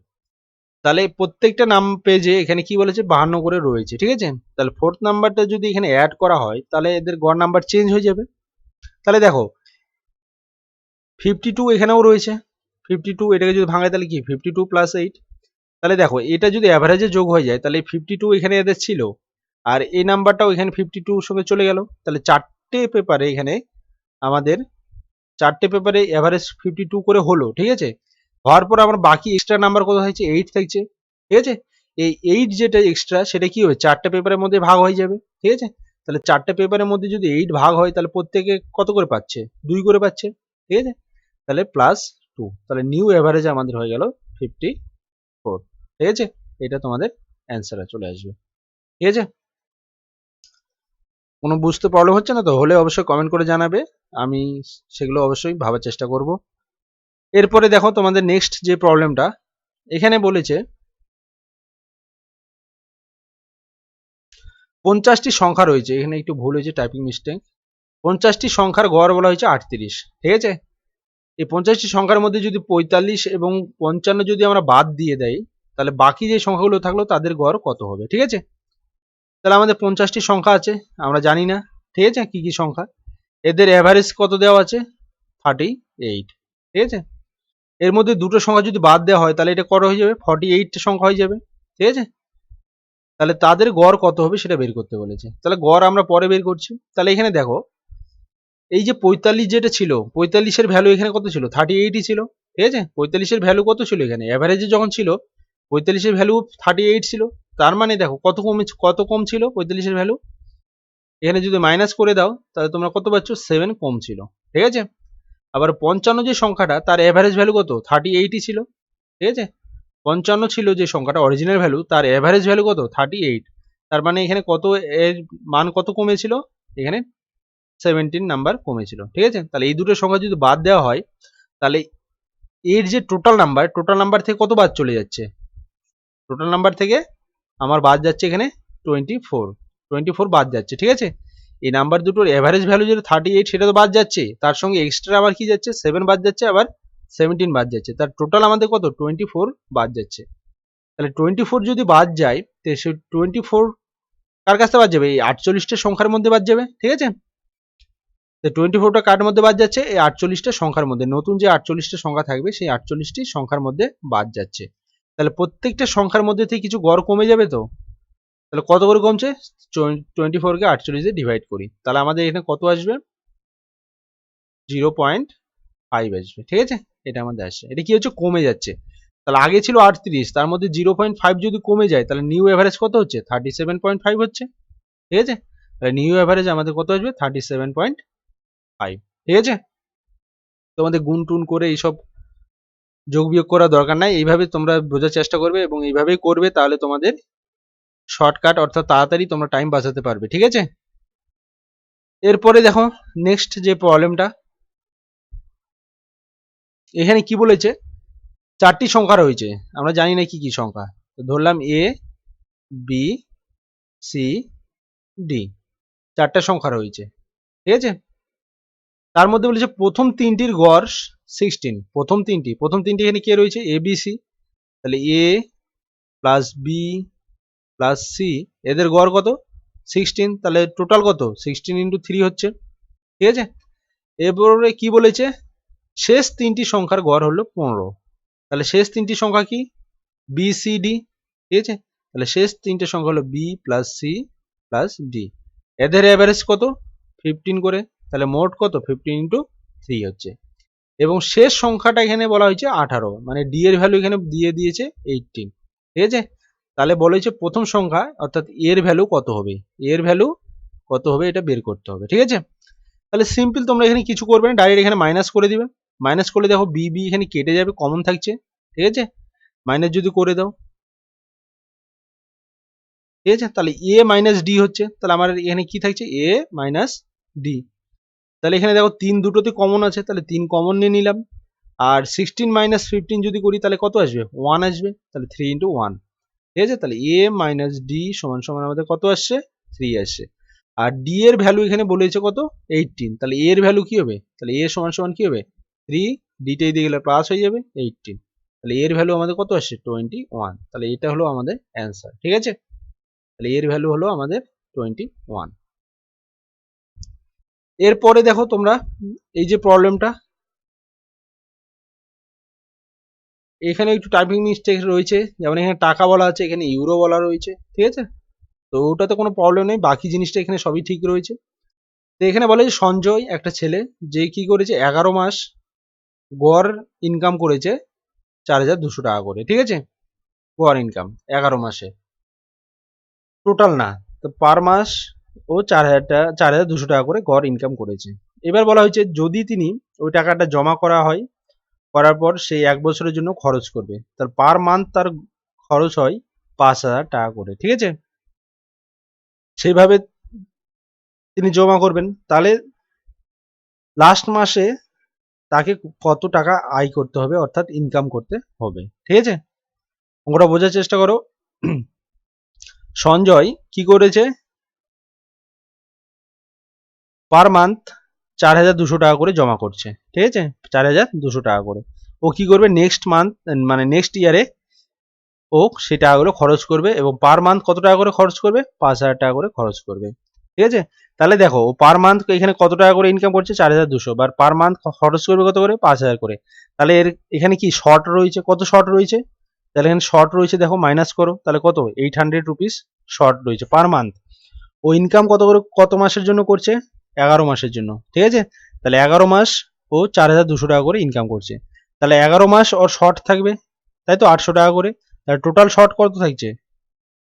তাহলে প্রত্যেকটা নাম পেজে এখানে কি বলেছে 52 করে রয়েছে। ঠিক আছে, তাহলে ফোর্থ নাম্বারটা যদি এখানে অ্যাড করা হয়, তাহলে এদের গড় নাম্বার চেঞ্জ হয়ে যাবে। তাহলে দেখো 52 এখানেও রয়েছে, 52 এটাকে যদি ভাঙায় তাহলে কি 52 + 8, তাহলে দেখো এটা যদি অ্যাভারেজে যোগ হয়ে যায়, তাহলে 52 এখানে এদের ছিল, আর এই নাম্বারটাও এখানে 52 সঙ্গে চলে গেল, তাহলে চারটে পেপারে এখানে আমাদের চারটে পেপারে এভারেজ 52 করে হলো। ঠিক আছে, হওয়ার পর আমার বাকি এক্সট্রা নাম্বার কত হয়েছে 8 থাকছে। ঠিক আছে, এই 8 যেটা এক্সট্রা সেটা কি হবে, চারটে পেপারের মধ্যে ভাগ হয়ে যাবে। ঠিক আছে, তাহলে চারটে পেপারের মধ্যে যদি 8 ভাগ হয়, তাহলে প্রত্যেকে কত করে পাচ্ছে 2 করে পাচ্ছে। ঠিক আছে, তাহলে +2, তাহলে নিউ এভারেজ আমাদের হয়ে গেল 54। ঠিক আছে, এটা তোমাদের অ্যান্সারে চলে আসবে। ঠিক আছে, কোনো বুঝতে প্রবলেম হচ্ছে না তো, হলে অবশ্যই কমেন্ট করে জানাবে, আমি সেগুলো অবশ্যই ভাবার চেষ্টা করব। এরপরে দেখো তোমাদের নেক্সট যে প্রবলেমটা, এখানে বলেছে 50টি সংখ্যা রয়েছে, এখানে একটু ভুল হয়েছে, টাইপিং মিস্টেক। 50টি সংখ্যার গড় বলা হয়েছে 38। ঠিক আছে, এই 50টি সংখ্যার মধ্যে যদি 45 এবং 55 যদি আমরা বাদ দিয়ে দেই, তাহলে বাকি যে সংখ্যাগুলো থাকলো তাদের গড় কত হবে। ঠিক আছে, তাহলে আমাদের 50টি সংখ্যা আছে, আমরা জানি না ঠিক আছে কি কি সংখ্যা, এদের এভারেজ কত দেওয়া আছে 38। ঠিক আছে, এর মধ্যে দুটো সংখ্যা যদি বাদ দেওয়া হয়, তাহলে এটা কত হয়ে যাবে 48 সংখ্যা হয়ে যাবে। ঠিক আছে, তাহলে তাদের গড় কত হবে সেটা বের করতে বলেছে, তাহলে গড় আমরা পরে বের করছি। তাহলে এখানে দেখো এই যে 45 যেটা ছিল, 45 এর ভ্যালু এখানে কত ছিল 38ই ছিল। ঠিক আছে, 45 এর ভ্যালু কত ছিল এখানে এভারেজে যখন ছিল, 45 এর ভ্যালু 38 ছিল, তার মানে দেখো কত কম ছিল 45 এর ভ্যালু, এখানে যদি মাইনাস করে দাও তাহলে তোমরা কত পাচ্ছ 7 কম ছিল। ঠিক আছে, আবার 55 যে সংখ্যাটা তার এভারেজ ভ্যালু কত 38ই ছিল। ঠিক আছে, 55 ছিল যে সংখ্যাটা অরিজিনাল ভ্যালু, তার এভারেজ ভ্যালু কত 38, তার মানে এখানে কত এর মান কত কমেছিল, এখানে 17 নাম্বার কমেছিল। ঠিক আছে, তাহলে এই দুটো সংখ্যা যদি বাদ দেওয়া হয়, তাহলে এর যে টোটাল নাম্বার থেকে কত বাদ চলে যাচ্ছে, টোটাল নাম্বার থেকে আমার বাদ যাচ্ছে এখানে 24 বাদ যাচ্ছে। ঠিক আছে, এই নাম্বার দুটোর এভারেজ ভ্যালু যেটা 38 সেটা তো বাদ যাচ্ছে, তার সঙ্গে এক্সট্রা আবার কি যাচ্ছে 7 বাদ যাচ্ছে, আবার 17 বাদ যাচ্ছে, তার টোটাল আমাদের কত 24 বাদ যাচ্ছে। তাহলে 24 যদি বাদ যায়, তো সে 24 কার কাছ থেকে বাদ যাবে, এই 48টা সংখ্যার মধ্যে বাদ যাবে। ঠিক আছে, তো 24টা কার মধ্যে বাদ যাচ্ছে, এই 48টা সংখ্যার মধ্যে, নতুন যে 48টা সংখ্যা থাকবে সেই 48টি সংখ্যার মধ্যে বাদ যাচ্ছে। তাহলে প্রত্যেকটা সংখ্যার মধ্যে থেকে কিছু গড় কমে যাবে তো, তাহলে কত করে কমছে 24 কে 48 দিয়ে ডিভাইড করি, তাহলে আমাদের এখানে কত আসবে 0.5 আসবে। ঠিক আছে, এটা আমাদের আসছে, এটা কি হচ্ছে কমে যাচ্ছে, তাহলে আগে ছিল 38, তার মধ্যে 0.5 যদি কমে যায়, তাহলে নিউ এভারেজ কত হচ্ছে 37.5 হচ্ছে। ঠিক আছে, তাহলে নিউ এভারেজ আমাদের কত আসবে 37.5। ঠিক আছে, তোমাদের গুণ টুন করে এইসব যোগ বিয়োগ করার দরকার নাই, এইভাবে তোমরা বোঝার চেষ্টা করবে এবং এইভাবেই করবে, তাহলে তোমাদের শর্টকাট অর্থাৎ তাড়াতাড়ি তোমরা টাইম বাঁচাতে পারবে। ঠিক আছে, এরপরে দেখো নেক্সট যে প্রবলেমটা, এখানে কি বলেছে, চারটি সংখ্যা রয়েছে, আমরা জানি না কি কি সংখ্যা, তো ধরলাম এ বি সি ডি, চারটা সংখ্যা রয়েছে। ঠিক আছে, তার মধ্যে বলেছে প্রথম তিনটির গড় 16, প্রথম তিনটি এখানে কে রয়েছে, এ বি সি, তাহলে এ প্লাস বি প্লাস সি, এদের গড় কত 16, তাহলে টোটাল কত 16 ইন্টু 3 হচ্ছে। ঠিক আছে, এরপরে কি বলেছে, শেষ তিনটি সংখ্যার গড় হলো 15, তাহলে শেষ তিনটি সংখ্যা কি, বি সি ডি। ঠিক আছে, তাহলে শেষ তিনটে সংখ্যা হলো B plus C plus D, এদের অ্যাভারেজ কত 15 করে, তাহলে মোট কত 15 ইন্টু 3 হচ্ছে। এবং শেষ সংখ্যাটা এখানে বলা হয়েছে 18, মানে ডি এর ভ্যালু এখানে দিয়ে দিয়েছে 18। ঠিক আছে, তাহলে বলেছে প্রথম সংখ্যা অর্থাৎ এর ভ্যালু কত হবে, এর ভ্যালু কত হবে এটা বের করতে হবে। ঠিক আছে, তাহলে সিম্পল, তোমরা এখানে কিছু করবে না, ডাইরেক্ট এখানে মাইনাস করে দিবে, মাইনাস করলে দেখো বি বি এখানে কেটে যাবে, কমন থাকছে। ঠিক আছে, মাইনাস যদি করে দাও, ঠিক আছে, তাহলে এ মাইনাস ডি হচ্ছে, তাহলে আমার এখানে কি থাকছে এ মাইনাস ডি, তাহলে এখানে দেখো 3 দুটোতে কমন আছে, তাহলে 3 কমন নিয়ে নিলাম, আর 16 মাইনাস 15 যদি করি তাহলে কত আসবে 1 আসবে, তাহলে 3 ইন্টু 1। ঠিক আছে, তাহলে এ মাইনাস ডি সমান সমান আমাদের কত আসছে 3 আসছে, আর ডি এর ভ্যালু এখানে বলেছে কত 18, তাহলে এ এর ভ্যালু কি হবে, তাহলে এ সমান সমান কি হবে 3, ডিটা দিয়ে গেলে প্লাস হয়ে যাবে 18, তাহলে এর ভ্যালু আমাদের কত আসছে 21, তাহলে এটা হলো আমাদের অ্যান্সার। ঠিক আছে, তাহলে এর ভ্যালু হলো আমাদের 21। এরপরে দেখো তোমরা এই যে প্রবলেমটা, এখানে একটু টাইপিং মিস্টেক রয়েছে, যেমন এখানে টাকা বলা আছে, এখানে ইউরো বলা রয়েছে। ঠিক আছে, তো ওটাতে কোনো প্রবলেম নেই, বাকি জিনিসটা এখানে সবই ঠিক রয়েছে। তো এখানে বলে যে সঞ্জয় একটা ছেলে, যে কি করেছে 11 মাস গড় ইনকাম করেছে 4200 টাকা করে। ঠিক আছে, গড় ইনকাম 11 মাসে, টোটাল না, তো পার মাস ও 4200 টাকা করে গড় ইনকাম করেছে। এবার বলা হয়েছে যদি তিনি ওই টাকাটা জমা করা হয়, করার পর সেই 1 বছরের জন্য খরচ করবে, তার পার মান্থ তার খরচ হয় 5000 টাকা করে। ঠিক আছে, সেইভাবে তিনি জমা করবেন, তাহলে লাস্ট মাসে তাকে কত টাকা আয় করতে হবে অর্থাৎ ইনকাম করতে হবে। ঠিক আছে, অঙ্কটা বোঝার চেষ্টা করো। সঞ্জয় কি করেছে, পার মান্থ 4200 টাকা করে জমা করছে। ঠিক আছে, 4200 টাকা করে ও কি করবে নেক্সট মান্থ, মানে নেক্সট ইয়ারে ও সেই টাকাগুলো খরচ করবে, এবং পার মান্থ কত টাকা করে খরচ করবে 5000 টাকা করে খরচ করবে। ঠিক আছে, তাহলে দেখো ও পার মান্থ এখানে কত টাকা করে ইনকাম করছে 4200, বা পার মান্থ খরচ করবে কত করে 5000 করে, তাহলে এর এখানে কি শর্ট রয়েছে, কত শর্ট রয়েছে, তাহলে এখানে শর্ট রয়েছে দেখো মাইনাস করো, তাহলে কত 800 রুপিস শর্ট রয়েছে পার মান্থ। ও ইনকাম কত করে কত মাসের জন্য করছে 11 মাসের জন্য। ঠিক আছে, তাহলে 11 মাস ও 4200 টাকা করে ইনকাম করছে, তাহলে 11 মাস ওর শর্ট থাকবে, তাই তো 800 টাকা করে, তাহলে টোটাল শর্ট কত থাকছে,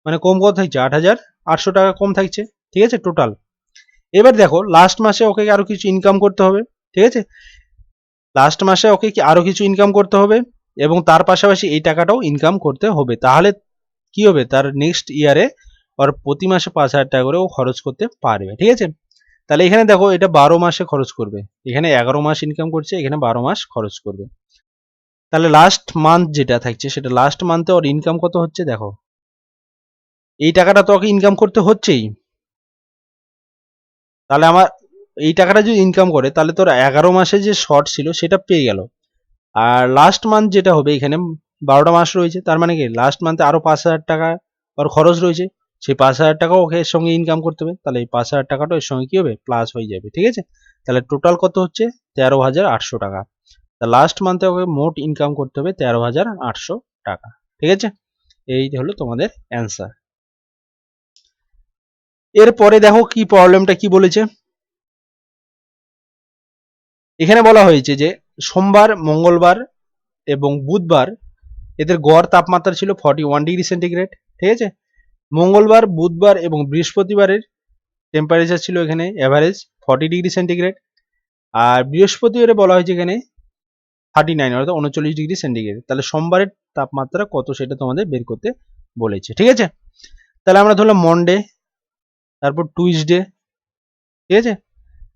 মানে কম কত থাকছে 8800 টাকা কম থাকছে। ঠিক আছে, টোটাল। এবার দেখো লাস্ট মাসে ওকে আরো কিছু ইনকাম করতে হবে। ঠিক আছে, লাস্ট মাসে ওকে কি আরো কিছু ইনকাম করতে হবে, এবং তার পাশাপাশি এই টাকাটাও ইনকাম করতে হবে, তাহলে কি হবে তার নেক্সট ইয়ারে ওর প্রতি মাসে 5000 টাকা করে ও খরচ করতে পারবে। ঠিক আছে, তাহলে এখানে দেখো এটা 12 মাসে খরচ করবে, এখানে 11 মাস ইনকাম করছে, এখানে 12 মাস খরচ করবে, তাহলে লাস্ট মান্থ যেটা থাকছে সেটা লাস্ট মান্থে ওর ইনকাম কত হচ্ছে দেখো, এই টাকাটা তো ওকে ইনকাম করতে হচ্ছেই, তাহলে আমার এই টাকাটা যদি ইনকাম করে তাহলে তোর 11 মাসে যে শর্ট ছিল সেটা পেয়ে গেল, আর লাস্ট মান্থ যেটা হবে এখানে 12টা মাস রয়েছে, তার মানে কি লাস্ট মান্থে আরো 5000 টাকা ওর খরচ রয়েছে, সেই 5000 টাকাও ওকে এর সঙ্গে ইনকাম করতে হবে, তাহলে এই 5000 টাকাটা এর সঙ্গে কি হবে প্লাস হয়ে যাবে। ঠিক আছে, তাহলে টোটাল কত হচ্ছে 13800 টাকা, তা লাস্ট মান্থে ওকে মোট ইনকাম করতে হবে 13800 টাকা। ঠিক আছে, এই হলো তোমাদের অ্যান্সার। এরপরে দেখো কি প্রবলেমটা কি বলেছে, এখানে বলা হয়েছে যে সোমবার, মঙ্গলবার এবং বুধবার এদের গড় তাপমাত্রা ছিল 41 ডিগ্রি সেন্টিগ্রেড। ঠিক আছে, মঙ্গলবার, বুধবার এবং বৃহস্পতিবারের টেম্পারেচার ছিল এখানে এভারেজ 40 ডিগ্রি সেন্টিগ্রেড, আর বৃহস্পতিবারে বলা হয়েছে এখানে 39 অর্থাৎ 39 ডিগ্রি সেন্টিগ্রেড। তাহলে সোমবারের তাপমাত্রা কত সেটা তোমাদের বের করতে বলেছে, ঠিক আছে। তাহলে আমরা ধরলাম মনডে, তারপর টুইসডে, ঠিক আছে,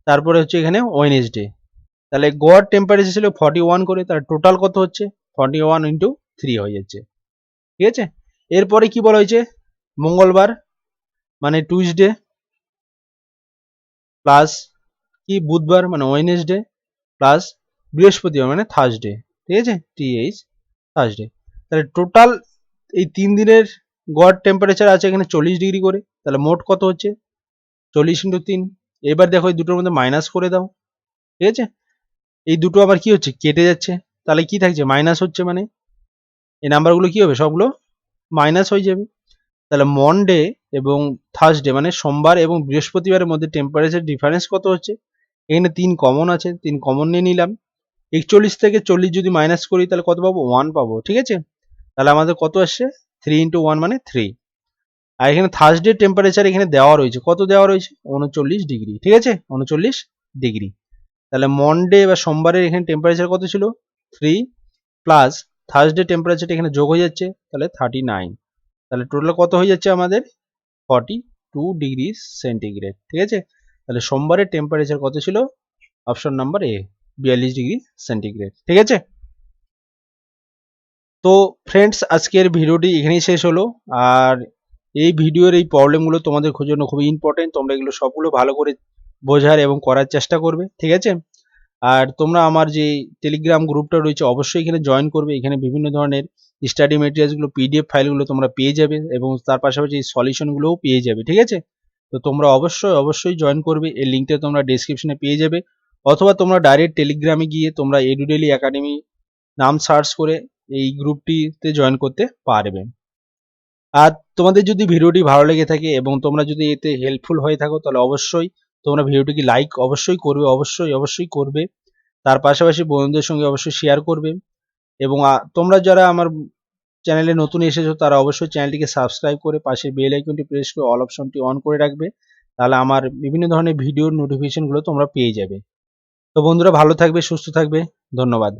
তারপরে হচ্ছে এখানে ওয়েনেসডে। তাহলে গড় টেম্পারেচার ছিল 41 করে, তাহলে টোটাল কত হচ্ছে 41 ইন্টু 3 হয়ে যাচ্ছে, ঠিক আছে। এরপরে কি বলা হয়েছে, মঙ্গলবার মানে টুইসডে প্লাস কি বুধবার মানে ওয়েনেসডে প্লাস বৃহস্পতিবার মানে থার্সডে, ঠিক আছে, TH থার্সডে। তাহলে টোটাল এই 3 দিনের গড় টেম্পারেচার আছে এখানে 40 ডিগ্রি করে। তাহলে মোট কত হচ্ছে 40 ইন্টু 3। এবার দেখো এই দুটোর মধ্যে মাইনাস করে দাও, ঠিক আছে। এই দুটো আবার কি হচ্ছে কেটে যাচ্ছে, তাহলে কি থাকছে মাইনাস হচ্ছে, মানে এই নাম্বারগুলো কি হবে সবগুলো মাইনাস হয়ে যাবে। তাহলে মনডে এবং থার্সডে মানে সোমবার এবং বৃহস্পতিবারের মধ্যে টেম্পারেচার ডিফারেন্স কত হচ্ছে, এখানে 3 কমন আছে, 3 কমন নিয়ে নিলাম। 41 থেকে 40 যদি মাইনাস করি তাহলে কত পাবো 1 পাবো, ঠিক আছে। তাহলে আমাদের কত আসছে 3 ইন্টু 1 মানে 3। আর এখানে থার্সডে টেম্পারেচার এখানে দেওয়া রয়েছে, কত দেওয়া রয়েছে 39 ডিগ্রি, ঠিক আছে, 39 ডিগ্রি। তাহলে মনডে বা সোমবারের এখানে টেম্পারেচার কত ছিল 3 প্লাস থার্সডে টেম্পারেচারটা এখানে যোগ হয়ে যাচ্ছে, তাহলে 39। তাহলে টোটাল কত হয়ে যাচ্ছে আমাদের 42 ডিগ্রি সেন্টিগ্রেড, ঠিক আছে। তাহলে সোমবারের টেম্পারেচার কত ছিল, option number A 42 degree centigrade, ঠিক আছে। তো ফ্রেন্ডস আজকের ভিডিওটি এখানেই শেষ হলো। আর এই ভিডিওর এই প্রবলেমগুলো তোমাদের জন্য খুবই ইম্পর্টেন্ট, তোমরা এগুলো সবগুলো ভালো করে বোঝার এবং করার চেষ্টা করবে, ঠিক আছে। আর তোমরা আমার যে টেলিগ্রাম গ্রুপটা রয়েছে অবশ্যই এখানে জয়েন করবে। এখানে বিভিন্ন ধরনের স্টাডি মেটেরিয়ালসগুলো PDF ফাইলগুলো তোমরা পেয়ে যাবে এবং তার পাশাপাশি সলিউশনগুলোও পেয়ে যাবে, ঠিক আছে। তো তোমরা অবশ্যই জয়েন করবে, এর লিঙ্কটা তোমরা ডেসক্রিপশনে পেয়ে যাবে, অথবা তোমরা ডাইরেক্ট টেলিগ্রামে গিয়ে তোমরা এডুডেলি একাডেমি নাম সার্চ করে এই গ্রুপটিতে জয়েন করতে পারবে। আর তোমাদের যদি ভিডিওটি ভালো লেগে থাকে এবং তোমরা যদি এতে হেল্পফুল হয়ে থাকো তাহলে অবশ্যই তোমরা ভিডিওটিকে লাইক অবশ্যই করবে, অবশ্যই করবে। তার পাশাপাশি বন্ধুদের সঙ্গে অবশ্যই শেয়ার করবে এবং তোমরা যারা আমার চ্যানেলে নতুন এসেছো তারা অবশ্যই চ্যানেলটিকে সাবস্ক্রাইব করে পাশে বেল আইকনটি প্রেস করে অল অপশনটি অন করে রাখবে, তাহলে আমার বিভিন্ন ধরনের ভিডিওর নোটিফিকেশনগুলো তোমরা পেয়ে যাবে। তো বন্ধুরা ভালো থাকবে, সুস্থ থাকবে, ধন্যবাদ।